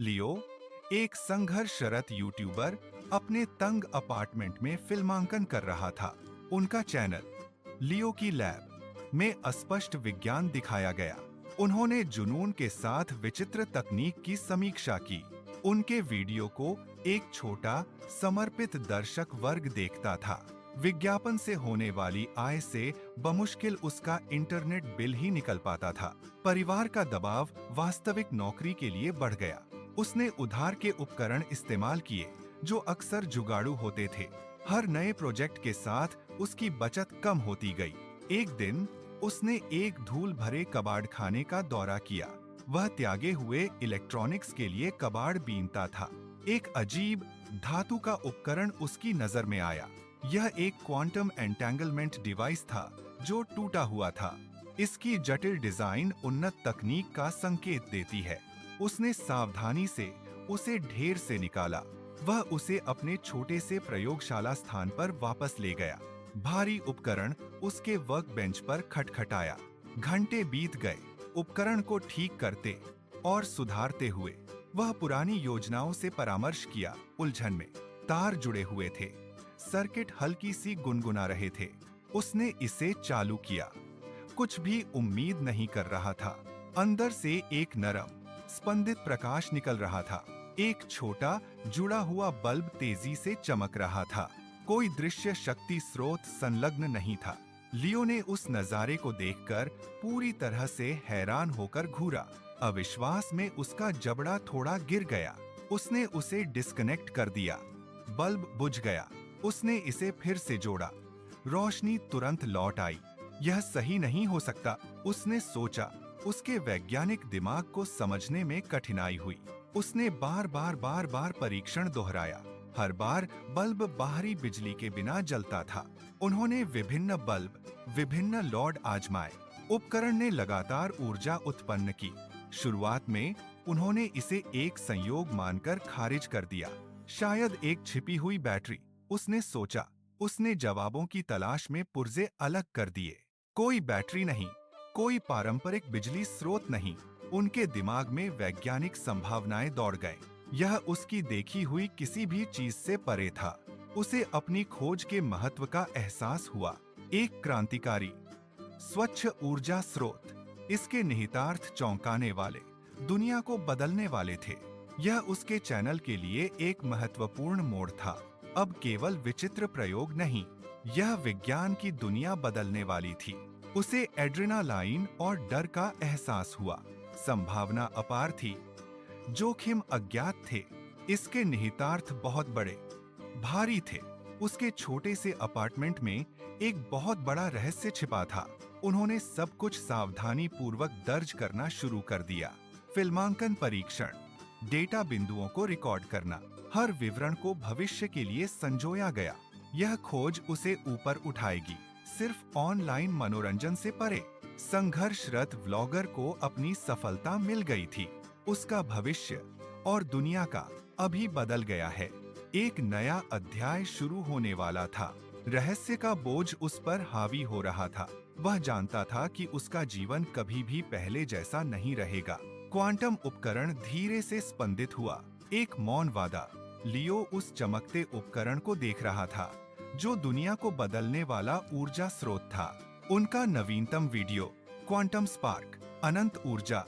लियो, एक संघर्षरत यूट्यूबर, अपने तंग अपार्टमेंट में फिल्मांकन कर रहा था। उनका चैनल लियो की लैब में अस्पष्ट विज्ञान दिखाया गया। उन्होंने जुनून के साथ विचित्र तकनीक की समीक्षा की। उनके वीडियो को एक छोटा समर्पित दर्शक वर्ग देखता था। विज्ञापन से होने वाली आय से बमुश्किल उसका इंटरनेट बिल ही निकल पाता था। परिवार का दबाव वास्तविक नौकरी के लिए बढ़ गया। उसने उधार के उपकरण इस्तेमाल किए जो अक्सर जुगाड़ू होते थे। हर नए प्रोजेक्ट के साथ उसकी बचत कम होती गई। एक दिन उसने एक धूल भरे कबाड़ खाने का दौरा किया। वह त्यागे हुए इलेक्ट्रॉनिक्स के लिए कबाड़ बीनता था। एक अजीब धातु का उपकरण उसकी नजर में आया। यह एक क्वांटम एंटेंगलमेंट डिवाइस था जो टूटा हुआ था। इसकी जटिल डिजाइन उन्नत तकनीक का संकेत देती है। उसने सावधानी से उसे ढेर से निकाला। वह उसे अपने छोटे से प्रयोगशाला स्थान पर वापस ले गया। भारी उपकरण उसके वर्क बेंच पर खटखटाया। घंटे बीत गए उपकरण को ठीक करते और सुधारते हुए। वह पुरानी योजनाओं से परामर्श किया। उलझन में तार जुड़े हुए थे, सर्किट हल्की सी गुनगुना रहे थे। उसने इसे चालू किया। कुछ भी उम्मीद नहीं कर रहा था। अंदर से एक नरम स्पंदित प्रकाश निकल रहा था। एक छोटा जुड़ा हुआ बल्ब तेजी से चमक रहा था। कोई दृश्य शक्ति स्रोत संलग्न नहीं था। लियो ने उस नजारे को देखकर पूरी तरह से हैरान होकर घूरा। अविश्वास में उसका जबड़ा थोड़ा गिर गया। उसने उसे डिस्कनेक्ट कर दिया। बल्ब बुझ गया। उसने इसे फिर से जोड़ा। रोशनी तुरंत लौट आई। यह सही नहीं हो सकता, उसने सोचा। उसके वैज्ञानिक दिमाग को समझने में कठिनाई हुई। उसने बार बार परीक्षण दोहराया। हर बार बल्ब बाहरी बिजली के बिना जलता था। उन्होंने विभिन्न बल्ब, विभिन्न लोड आजमाए। उपकरण ने लगातार ऊर्जा उत्पन्न की। शुरुआत में उन्होंने इसे एक संयोग मानकर खारिज कर दिया। शायद एक छिपी हुई बैटरी, उसने सोचा। उसने जवाबों की तलाश में पुर्जे अलग कर दिए। कोई बैटरी नहीं, कोई पारंपरिक बिजली स्रोत नहीं। उनके दिमाग में वैज्ञानिक संभावनाएं दौड़ गए। यह उसकी देखी हुई किसी भी चीज से परे था। उसे अपनी खोज के महत्व का एहसास हुआ। एक क्रांतिकारी स्वच्छ ऊर्जा स्रोत। इसके निहितार्थ चौंकाने वाले, दुनिया को बदलने वाले थे। यह उसके चैनल के लिए एक महत्वपूर्ण मोड़ था। अब केवल विचित्र प्रयोग नहीं, यह विज्ञान की दुनिया बदलने वाली थी। उसे एड्रेनालाइन और डर का एहसास हुआ। संभावना अपार थी, जोखिम अज्ञात थे। इसके निहितार्थ बहुत बड़े, भारी थे। उसके छोटे से अपार्टमेंट में एक बहुत बड़ा रहस्य छिपा था। उन्होंने सब कुछ सावधानी पूर्वक दर्ज करना शुरू कर दिया। फिल्मांकन परीक्षण, डेटा बिंदुओं को रिकॉर्ड करना, हर विवरण को भविष्य के लिए संजोया गया। यह खोज उसे ऊपर उठाएगी, सिर्फ ऑनलाइन मनोरंजन से परे। संघर्षरत व्लॉगर को अपनी सफलता मिल गई थी। उसका भविष्य और दुनिया का अभी बदल गया है। एक नया अध्याय शुरू होने वाला था। रहस्य का बोझ उस पर हावी हो रहा था। वह जानता था कि उसका जीवन कभी भी पहले जैसा नहीं रहेगा। क्वांटम उपकरण धीरे से स्पंदित हुआ। एक मौन वादा। लियो उस चमकते उपकरण को देख रहा था जो दुनिया को बदलने वाला ऊर्जा स्रोत था। उनका नवीनतम वीडियो, क्वांटम स्पार्क, अनंत ऊर्जा,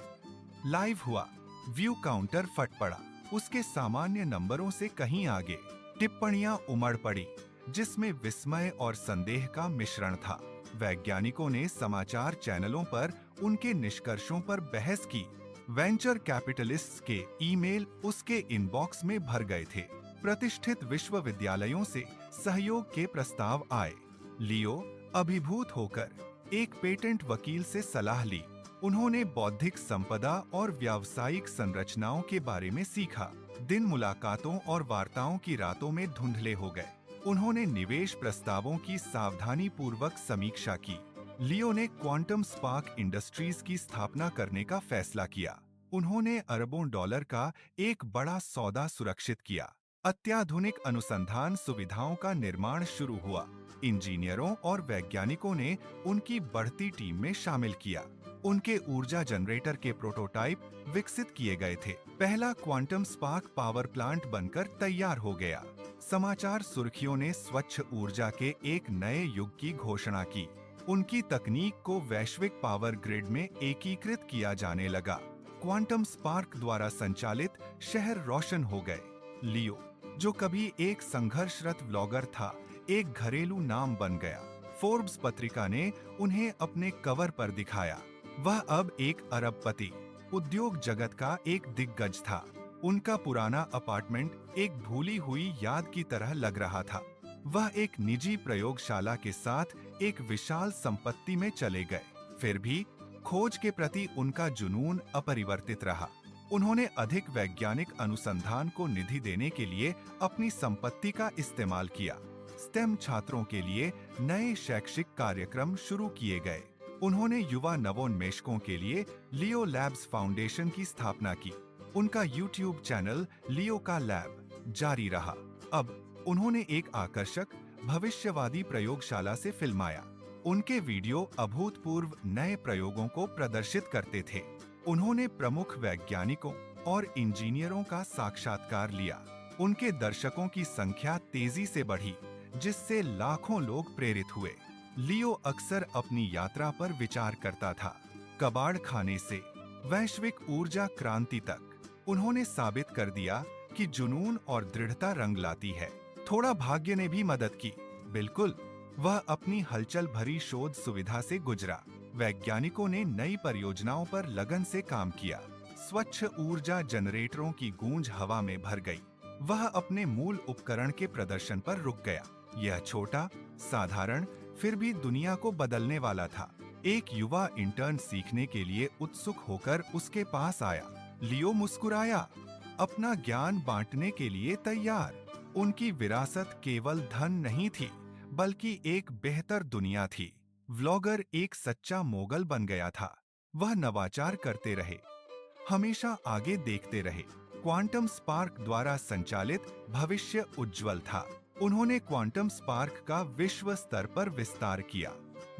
लाइव हुआ। व्यू काउंटर फट पड़ा। उसके सामान्य नंबरों से कहीं आगे टिप्पणियां उमड़ पड़ी जिसमें विस्मय और संदेह का मिश्रण था। वैज्ञानिकों ने समाचार चैनलों पर उनके निष्कर्षों पर बहस की। वेंचर कैपिटलिस्ट्स के ईमेल उसके इनबॉक्स में भर गए थे। प्रतिष्ठित विश्वविद्यालयों से सहयोग के प्रस्ताव आए। लियो अभिभूत होकर एक पेटेंट वकील से सलाह ली। उन्होंने बौद्धिक संपदा और व्यावसायिक संरचनाओं के बारे में सीखा। दिन मुलाकातों और वार्ताओं की रातों में धुंधले हो गए। उन्होंने निवेश प्रस्तावों की सावधानी पूर्वक समीक्षा की। लियो ने क्वांटम स्पार्क इंडस्ट्रीज की स्थापना करने का फैसला किया। उन्होंने अरबों डॉलर का एक बड़ा सौदा सुरक्षित किया। अत्याधुनिक अनुसंधान सुविधाओं का निर्माण शुरू हुआ। इंजीनियरों और वैज्ञानिकों ने उनकी बढ़ती टीम में शामिल किया। उनके ऊर्जा जनरेटर के प्रोटोटाइप विकसित किए गए थे। पहला क्वांटम स्पार्क पावर प्लांट बनकर तैयार हो गया। समाचार सुर्खियों ने स्वच्छ ऊर्जा के एक नए युग की घोषणा की। उनकी तकनीक को वैश्विक पावर ग्रिड में एकीकृत किया जाने लगा। क्वांटम स्पार्क द्वारा संचालित शहर रोशन हो गए। लियो, जो कभी एक संघर्षरत व्लॉगर था, एक घरेलू नाम बन गया। फोर्ब्स पत्रिका ने उन्हें अपने कवर पर दिखाया। वह अब एक अरबपति, उद्योग जगत का एक दिग्गज था। उनका पुराना अपार्टमेंट एक भूली हुई याद की तरह लग रहा था। वह एक निजी प्रयोगशाला के साथ एक विशाल संपत्ति में चले गए। फिर भी खोज के प्रति उनका जुनून अपरिवर्तित रहा। उन्होंने अधिक वैज्ञानिक अनुसंधान को निधि देने के लिए अपनी संपत्ति का इस्तेमाल किया। स्टेम छात्रों के लिए नए शैक्षिक कार्यक्रम शुरू किए गए। उन्होंने युवा नवोन्मेषकों के लिए लियो लैब्स फाउंडेशन की स्थापना की। उनका यूट्यूब चैनल लियो का लैब जारी रहा। अब उन्होंने एक आकर्षक भविष्यवादी प्रयोगशाला से फिल्माया। उनके वीडियो अभूतपूर्व नए प्रयोगों को प्रदर्शित करते थे। उन्होंने प्रमुख वैज्ञानिकों और इंजीनियरों का साक्षात्कार लिया। उनके दर्शकों की संख्या तेजी से बढ़ी, जिससे लाखों लोग प्रेरित हुए। लियो अक्सर अपनी यात्रा पर विचार करता था। कबाड़ खाने से वैश्विक ऊर्जा क्रांति तक उन्होंने साबित कर दिया कि जुनून और दृढ़ता रंग लाती है। थोड़ा भाग्य ने भी मदद की। बिल्कुल, वह अपनी हलचल भरी शोध सुविधा से गुजरा। वैज्ञानिकों ने नई परियोजनाओं पर लगन से काम किया। स्वच्छ ऊर्जा जनरेटरों की गूंज हवा में भर गई। वह अपने मूल उपकरण के प्रदर्शन पर रुक गया। यह छोटा, साधारण, फिर भी दुनिया को बदलने वाला था। एक युवा इंटर्न सीखने के लिए उत्सुक होकर उसके पास आया। लियो मुस्कुराया, अपना ज्ञान बांटने के लिए तैयार। उनकी विरासत केवल धन नहीं थी, बल्कि एक बेहतर दुनिया थी। व्लॉगर एक सच्चा मोगल बन गया था। वह नवाचार करते रहे, हमेशा आगे देखते रहे। क्वांटम स्पार्क द्वारा संचालित भविष्य उज्जवल था। उन्होंने क्वांटम स्पार्क का विश्व स्तर पर विस्तार किया।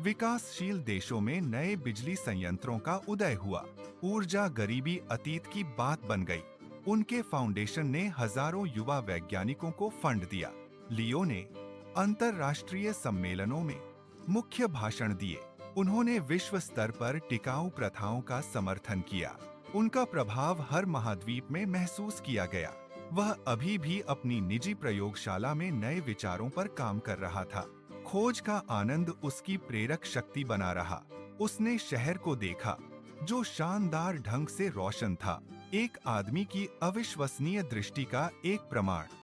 विकासशील देशों में नए बिजली संयंत्रों का उदय हुआ। ऊर्जा गरीबी अतीत की बात बन गई। उनके फाउंडेशन ने हजारों युवा वैज्ञानिकों को फंड दिया। लियो ने अंतर्राष्ट्रीय सम्मेलनों में मुख्य भाषण दिए। उन्होंने विश्व स्तर पर टिकाऊ प्रथाओं का समर्थन किया। उनका प्रभाव हर महाद्वीप में महसूस किया गया। वह अभी भी अपनी निजी प्रयोगशाला में नए विचारों पर काम कर रहा था। खोज का आनंद उसकी प्रेरक शक्ति बना रहा। उसने शहर को देखा, जो शानदार ढंग से रोशन था, एक आदमी की अविश्वसनीय दृष्टि का एक प्रमाण।